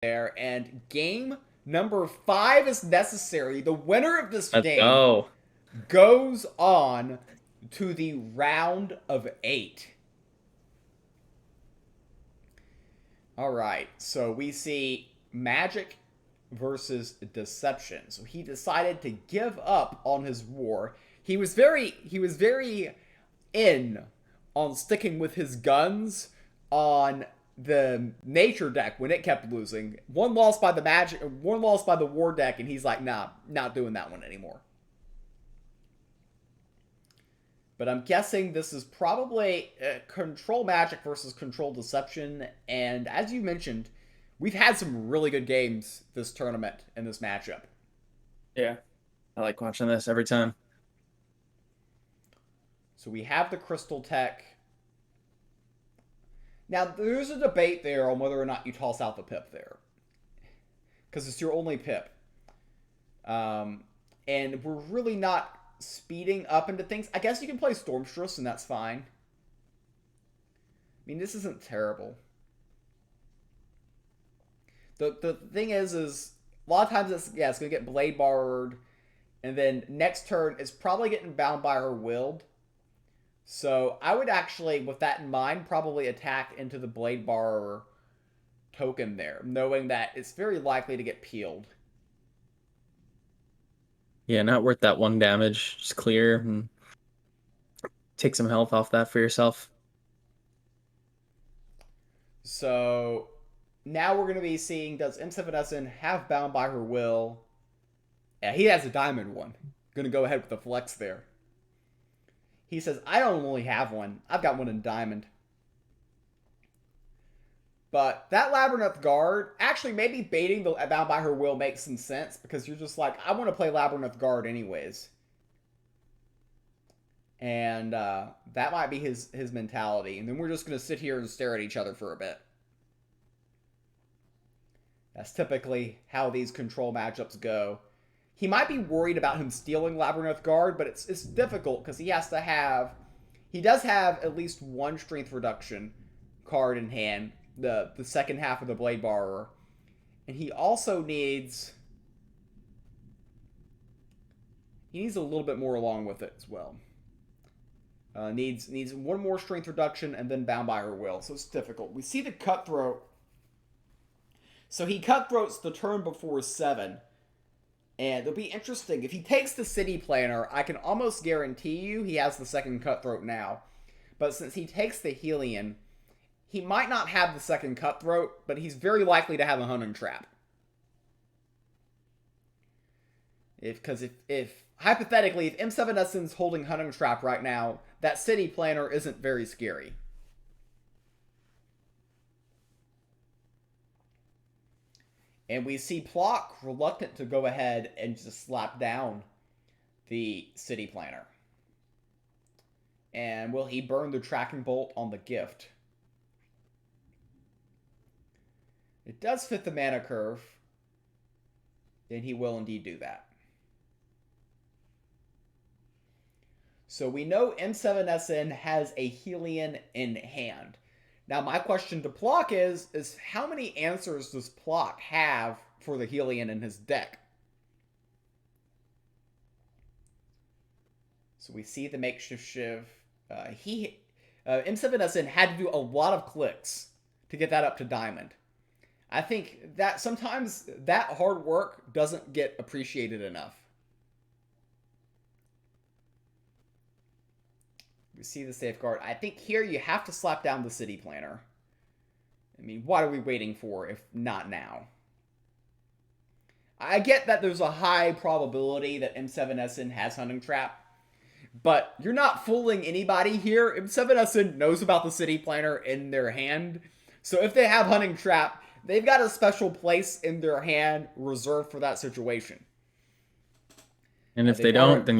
there, and game number 5 is necessary. The winner of this Let's game go. goes on to the round of 8. All right, so we see Magic versus Deception. So he decided to give up on his war. He was very in on sticking with his guns on the nature deck when it kept losing. One loss by the war deck, and he's like, nah, not doing that one anymore. But I'm guessing this is probably control magic versus control deception. And as you mentioned, we've had some really good games this tournament in this matchup. Yeah, I like watching this every time. So we have the crystal tech. Now, there's a debate there on whether or not you toss out the pip there. Because it's your only pip. Um, and we're really not speeding up into things. I guess you can play Stormstress, and that's fine. I mean, this isn't terrible. The thing is a lot of times it's gonna get blade barred, and then next turn it's probably getting bound by her willed. So I would actually, with that in mind, probably attack into the blade bar token there, knowing that it's very likely to get peeled. Yeah, not worth that 1 damage. Just clear and take some health off that for yourself. So now we're gonna be seeing, does M7SN have bound by her will? Yeah, he has a diamond one. Gonna go ahead with the flex there. He says, I don't only have one. I've got one in diamond. But that Labyrinth Guard, actually, maybe baiting the Bound by Her Will makes some sense because you're just like, I want to play Labyrinth Guard anyways. And that might be his mentality. And then we're just going to sit here and stare at each other for a bit. That's typically how these control matchups go. He might be worried about him stealing Labyrinth Guard, but it's difficult because he does have at least one strength reduction card in hand, the second half of the Blade Borrower, and he also needs a little bit more along with it as well. Needs one more strength reduction and then bound by her will, so it's difficult. We see the cutthroat. So he cutthroats the turn before 7. And it'll be interesting. If he takes the city planner, I can almost guarantee you he has the second cutthroat now. But since he takes the Helion, he might not have the second cutthroat, but he's very likely to have a hunting trap. If hypothetically, if M7SN's holding hunting trap right now, that city planner isn't very scary. And we see Plock reluctant to go ahead and just slap down the city planner. And will he burn the tracking bolt on the gift? It does fit the mana curve. Then he will indeed do that. So we know M7SN has a Helion in hand. Now, my question to Plock is how many answers does Plock have for the Helion in his deck? So we see the makeshift Shiv. M7SN had to do a lot of clicks to get that up to diamond. I think that sometimes that hard work doesn't get appreciated enough. We see the safeguard. I think here you have to slap down the city planner. I mean, what are we waiting for if not now? I get that there's a high probability that M7SN has Hunting Trap, but you're not fooling anybody here. M7SN knows about the city planner in their hand, so if they have Hunting Trap, they've got a special place in their hand reserved for that situation. And if they They've don't, already, then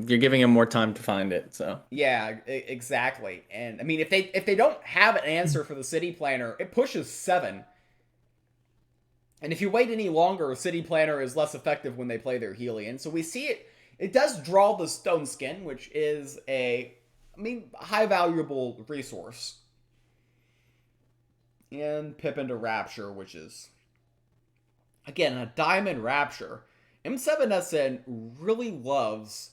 you're giving them more time to find it. So Yeah, exactly. And I mean, if they don't have an answer for the city planner, it pushes 7. And if you wait any longer, city planner is less effective when they play their Helion. So we see it. It does draw the stone skin, which is high valuable resource. And pip into Rapture, which is, again, a diamond Rapture. M7SN really loves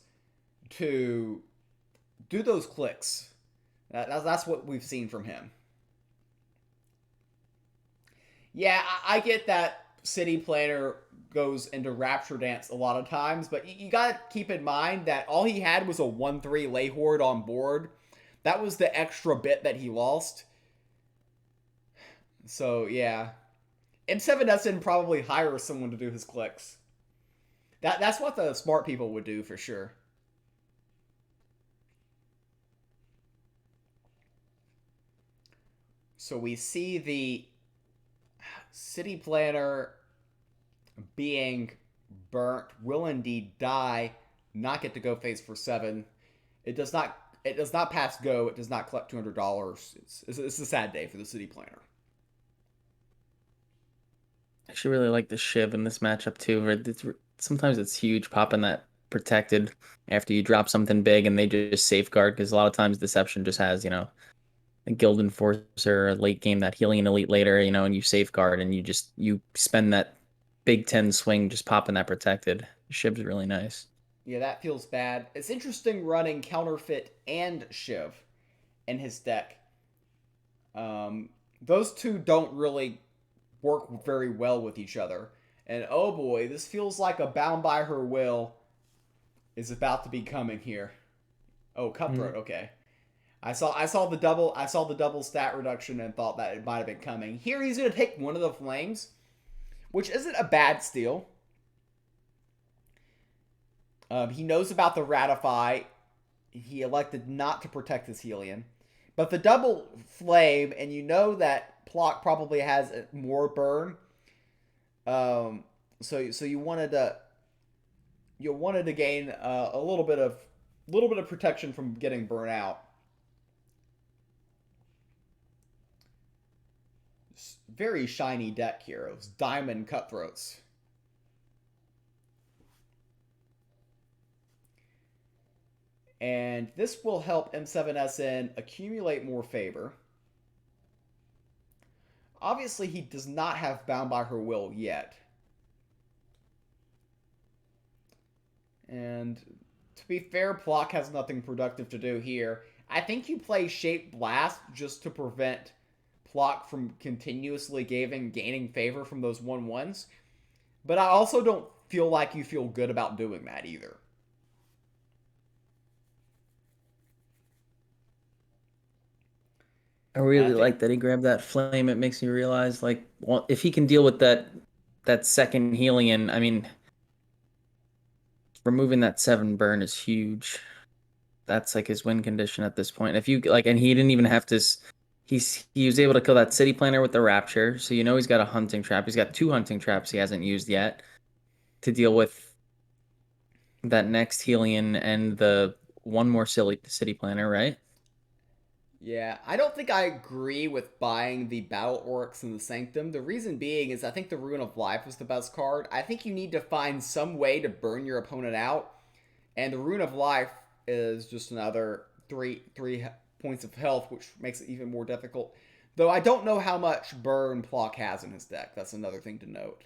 to do those clicks. That's what we've seen from him. Yeah, I get that City Planner goes into Rapture Dance a lot of times, but you gotta keep in mind that all he had was a 1-3 lay horde on board. That was the extra bit that he lost. So, yeah. M7SN probably hires someone to do his clicks. That's what the smart people would do for sure. So we see the City Planner being burnt will indeed die, not get to go phase for 7. It does not. It does not pass go. It does not collect $200. It's a sad day for the City Planner. I actually really like the Shiv in this matchup too. Sometimes it's huge popping that protected after you drop something big and they just safeguard because a lot of times Deception just has, a Guild Enforcer, a late game, that healing elite later, and you safeguard and you spend that Big Ten swing just popping that protected. Shiv's really nice. Yeah, that feels bad. It's interesting running Counterfeit and Shiv in his deck. Those two don't really work very well with each other. And oh boy, this feels like a Bound by Her Will is about to be coming here. Oh, Cutthroat. Mm. Okay, I saw the double stat reduction and thought that it might have been coming. Here he's gonna take one of the flames, which isn't a bad steal. He knows about the Ratify. He elected not to protect his Helion. But the double flame, and you know that Plock probably has more burn. So you wanted to gain a little bit of protection from getting burnt out. Very shiny deck here. Those diamond cutthroats. And this will help M7SN accumulate more favor. Obviously, he does not have Bound by Her Will yet. And to be fair, Plock has nothing productive to do here. I think you play Shape Blast just to prevent Plock from continuously gaining favor from those 1-1s. But I also don't feel like you feel good about doing that either. I And I really think, like that he grabbed that flame. It makes me realize, like, well, if he can deal with that second healing, I mean, removing that 7 burn is huge. That's like his win condition at this point. If you like, and he didn't even have to. He was able to kill that City Planner with the Rapture, so he's got a hunting trap. He's got 2 hunting traps he hasn't used yet to deal with that next Helion and the one more City Planner, right? yeah, I don't think I agree with buying the Battle Oryx and the Sanctum. The reason being is I think the Rune of Life is the best card. I think you need to find some way to burn your opponent out, and the Rune of Life is just another three points of health, which makes it even more difficult. Though I don't know how much burn Plock has in his deck. That's another thing to note.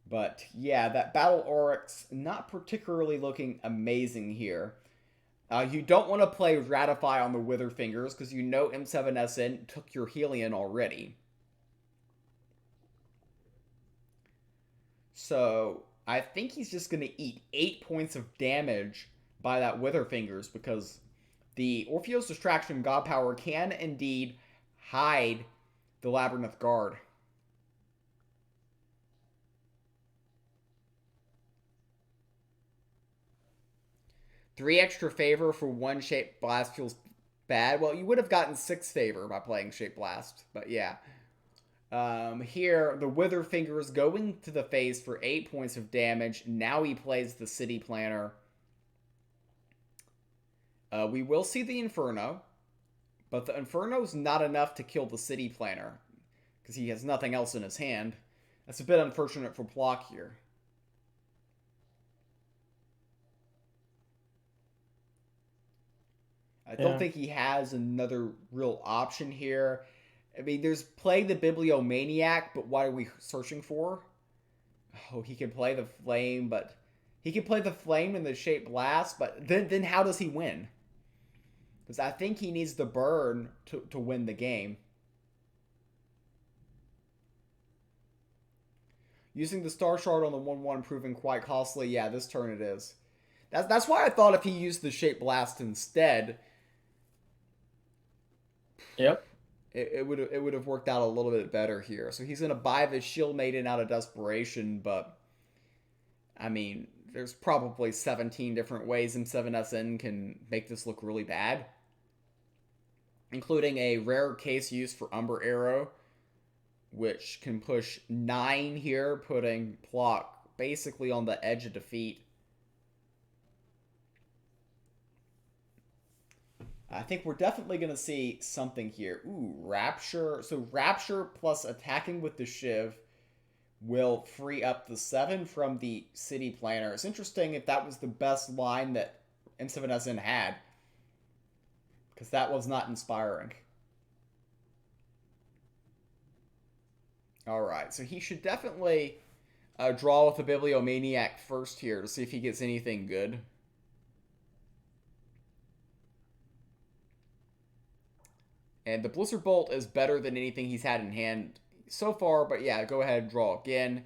But yeah, that Battle Oryx not particularly looking amazing here. You don't want to play Ratify on the Wither Fingers because you know M7SN took your Helion already. So I think he's just going to eat 8 points of damage by that Wither Fingers because the Orpheus Distraction God Power can indeed hide the Labyrinth Guard. 3 extra favor for 1 Shape Blast feels bad. Well, you would have gotten 6 favor by playing Shape Blast, but yeah. Here, the Wither Finger is going to the face for 8 points of damage. Now he plays the City Planner. We will see the Inferno, but the Inferno is not enough to kill the City Planner because he has nothing else in his hand. That's a bit unfortunate for Plock here. I don't Yeah. think he has another real option here. I mean, there's play the Bibliomaniac, but what are we searching for? Oh, he can play the Flame, but he can play the Flame and the Shape Blast, but then how does he win? Because I think he needs the burn to win the game. Using the Star Shard on the 1/1 proving quite costly. Yeah, this turn it is. That's why I thought if he used the Shape Blast instead, Yep. it would have worked out a little bit better here. So he's gonna buy the Shield Maiden out of desperation, but I mean, there's probably 17 different ways M7SN can make this look really bad, including a rare case use for Umber Arrow, which can push 9 here, putting Plock basically on the edge of defeat. I think we're definitely going to see something here. Ooh, Rapture. So Rapture plus attacking with the Shiv will free up the 7 from the City Planner. It's interesting if that was the best line that M7SN had, because that was not inspiring. Alright, so he should definitely draw with the Bibliomaniac first here to see if he gets anything good. And the Blizzard Bolt is better than anything he's had in hand so far, but yeah, go ahead and draw again.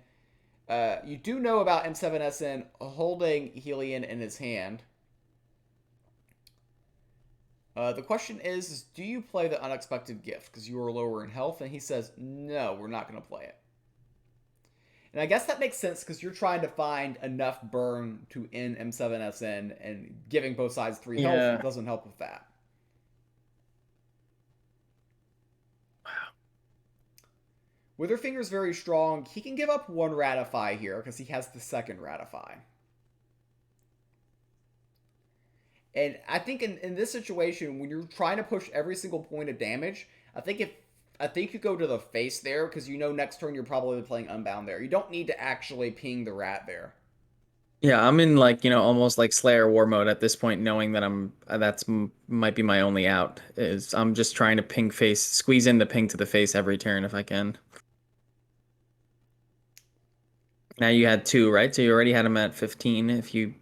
You do know about M7SN holding Helion in his hand. The question is, do you play the Unexpected Gift because you are lower in health? And he says, no, we're not going to play it. And I guess that makes sense because you're trying to find enough burn to end M7SN, and giving both sides 3 health Yeah. doesn't help with that. Witherfinger's very strong. He can give up 1 Ratify here because he has the second Ratify. And I think in this situation, when you're trying to push every single point of damage, I think you go to the face there because you know next turn you're probably playing Unbound there. You don't need to actually ping the rat there. Yeah, I'm in like, almost like Slayer war mode at this point, knowing that might be my only out. Is I'm just trying to ping face, squeeze in the ping to the face every turn if I can. Now you had 2, right? So you already had him at 15 if you.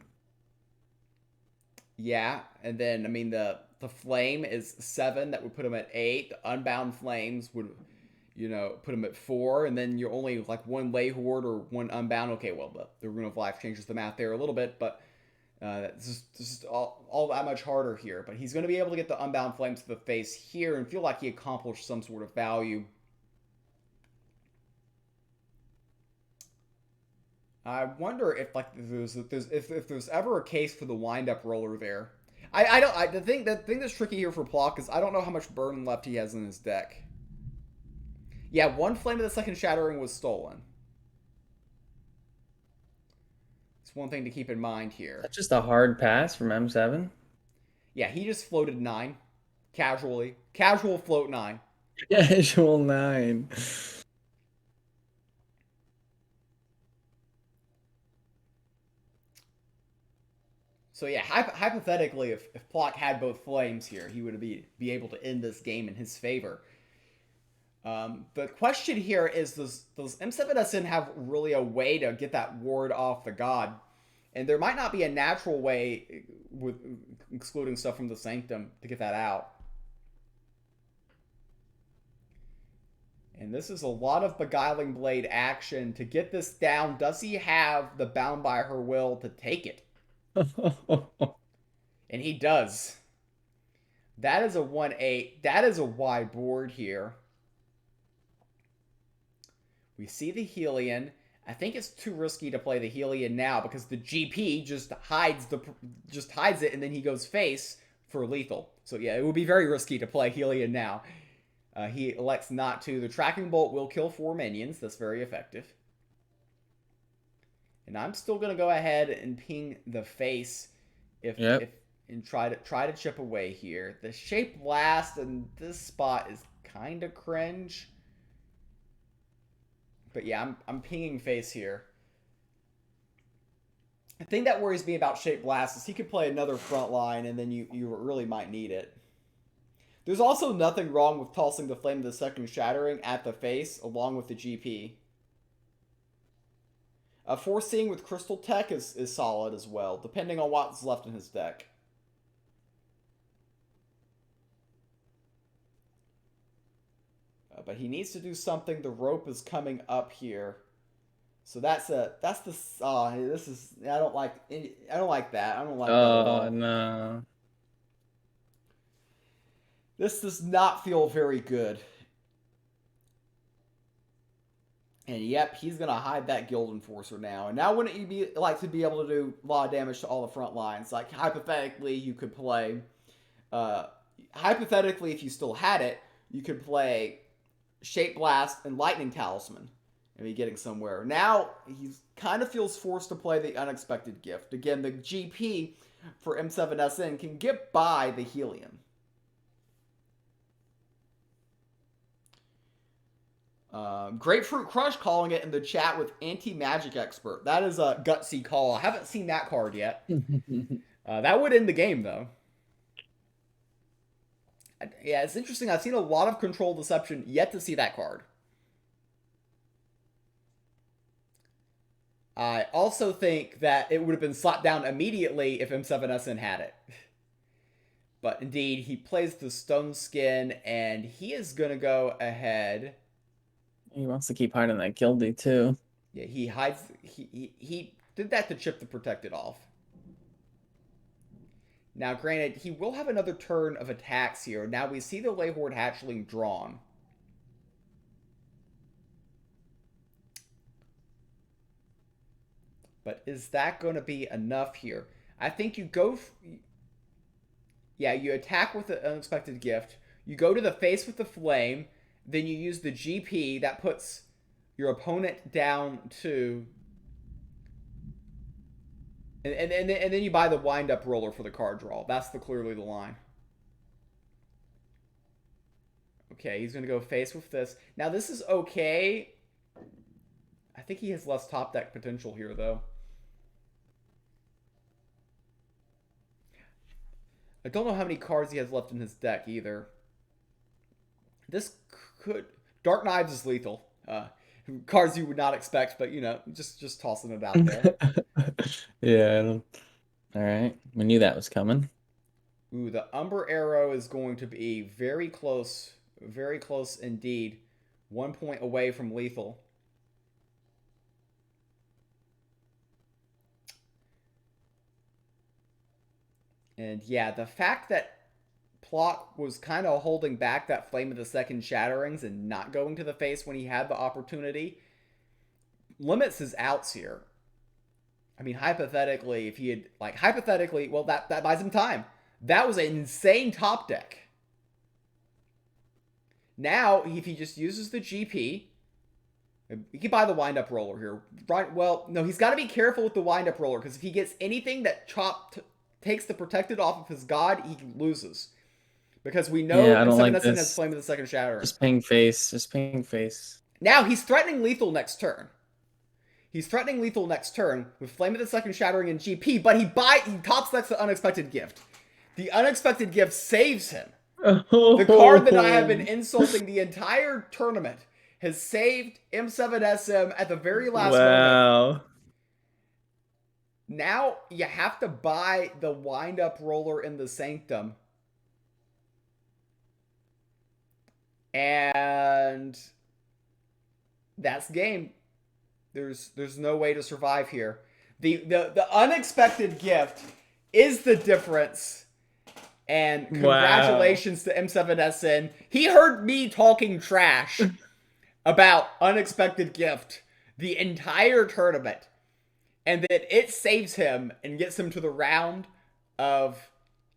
Yeah, and then I mean the flame is 7, that would put him at 8. The Unbound Flames would put him at 4, and then you're only like 1 Lay Horde or 1 Unbound. Okay, well the Rune of Life changes the math there a little bit, but this is all that much harder here. But he's going to be able to get the Unbound Flames to the face here and feel like he accomplished some sort of value. I wonder if like if there's ever a case for the wind up roller there. I don't. The thing that's tricky here for Plock is I don't know how much burn left he has in his deck. Yeah, 1 Flame of the Second Shattering was stolen. It's one thing to keep in mind here. That's just a hard pass from M7. Yeah, he just floated 9 casually. Casual float 9. Casual 9. So yeah, hypothetically, if Plock had both flames here, he would be able to end this game in his favor. The question here is, does M7SN have really a way to get that ward off the god? And there might not be a natural way with excluding stuff from the Sanctum to get that out. And this is a lot of Beguiling Blade action to get this down. Does he have the Bound by Her Will to take it? And he does. That is a 1/8. That is a wide board here. We see the Helion. I think it's too risky to play the Helion now because the GP just hides it, and then he goes face for lethal. So yeah, it would be very risky to play Helion now. He elects not to. The Tracking Bolt will kill 4 minions. That's very effective. And I'm still gonna go ahead and ping the face if and try to chip away here. The Shape Blast in this spot is kind of cringe. But yeah, I'm pinging face here. The thing that worries me about Shape Blast is he could play another front line, and then you really might need it. There's also nothing wrong with tossing the Flame of the Second Shattering at the face along with the GP. Foreseeing with Crystal Tech is solid as well, depending on what's left in his deck. But he needs to do something. The rope is coming up here. So that's the this is I don't like that. I don't like that at all. Oh no. This does not feel very good. And yep, he's gonna hide that Guild Enforcer now. And now wouldn't you be like to be able to do a lot of damage to all the front lines? Like hypothetically, you could play hypothetically, if you still had it, you could play Shape Blast and Lightning Talisman and be getting somewhere. Now he kind of feels forced to play the Unexpected Gift. Again, the GP for M7SN can get by the Helium. Grapefruit Crush calling it in the chat with Anti-Magic Expert. That is a gutsy call. I haven't seen that card yet. That would end the game, though. Yeah, it's interesting. I've seen a lot of Control Deception, yet to see that card. I also think that it would have been slapped down immediately if M7SN had it. But indeed, he plays the Stone Skin, and he is going to go ahead. He wants to keep hiding that Gildy too. Yeah, he hides. He did that to chip the Protected off. Now, granted, he will have another turn of attacks here. Now we see the Leyhorde Hatchling drawn. But is that going to be enough here? I think you go... Yeah, you attack with the Unexpected Gift. You go to the face with the Flame. Then you use the GP. That puts your opponent down to... And then you buy the wind-up roller for the card draw. That's clearly the line. Okay, he's going to go face with this. Now, this is okay. I think he has less top deck potential here, though. I don't know how many cards he has left in his deck, either. This could... Dark Knives is lethal. Cards you would not expect, but, you know, just tossing it out there. Yeah. All right. We knew that was coming. Ooh, the Umber Arrow is going to be very close indeed. 1 point away from lethal. And yeah, the fact that Plot was kind of holding back that Flame of the Second Shatterings and not going to the face when he had the opportunity limits his outs here. I mean, hypothetically, if he had, like, hypothetically, well, that buys him time. That was an insane top deck. Now, if he just uses the GP, he can buy the wind-up roller here. Right? Well, no, he's got to be careful with the wind-up roller, because if he gets anything that takes the Protected off of his god, he loses. Because we know M7SN has Flame of the Second Shattering. Just ping face. Just ping face. Now, he's threatening lethal next turn. He's threatening lethal next turn with Flame of the Second Shattering and GP, but he top decks the Unexpected Gift. The Unexpected Gift saves him. The card that I have been insulting the entire tournament has saved M7SM at the very last moment. Now you have to buy the wind-up roller in the Sanctum. And that's game. There's no way to survive here. The Unexpected Gift is the difference. And congratulations to M7SN. He heard me talking trash about Unexpected Gift the entire tournament. And that it saves him and gets him to the round of